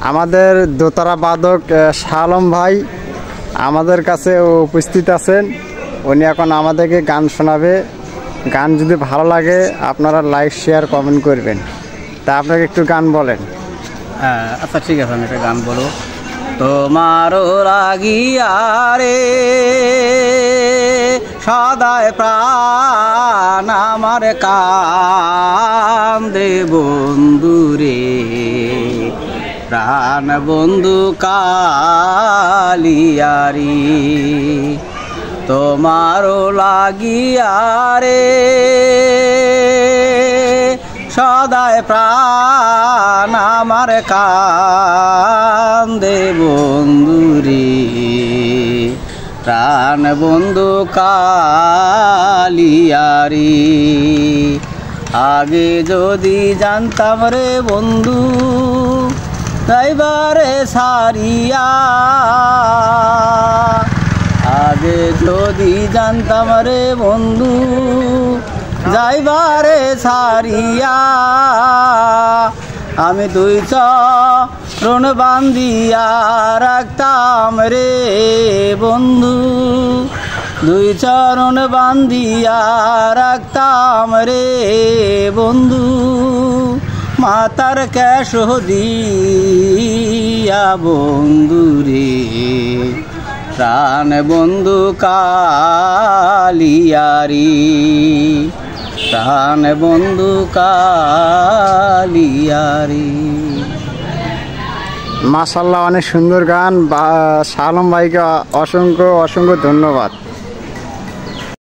আমাদের দোতারা বাদক শাহ আলম ভাই আমাদের কাছে উপস্থিত আছেন। উনি এখন আমাদেরকে গান শোনাবে। গান যদি ভালো লাগে আপনারা লাইক শেয়ার কমেন্ট করবেন। তা আপনাকে একটু গান বলেন। আচ্ছা ঠিক আছে, আমি একটা গান বলবো। তোমারও লাগিয়া রে সদায় প্রাণ আমার কান্দে বন্ধু রে, প্রাণ বন্ধু কালিয়ারি। তোমারও লাগিয়া রে সদায় প্রাণ আমার কান্দে বন্ধু রে, প্রাণ বন্ধু কালিয়ারি। আগে যদি জানতাম রে বন্ধু যাইবারে সারিয়া, আগে যদি জানতাম রে বন্ধু যাইবারে সারিয়া, আমি দুই চরণ বান্ধিয়া রাখতাম রে বন্ধু, দুই চরণ বান্ধিয়া রাখতাম রে বন্ধু। মাতার ক্যাশ দিয়া বন্ধু রে, প্রাণ বন্ধু কালিয়ারি, প্রাণ বন্ধু কালিয়ারি। মাশাআল্লাহ, অনেক সুন্দর গান। শাহ আলম ভাইকে অসংখ্য অসংখ্য ধন্যবাদ।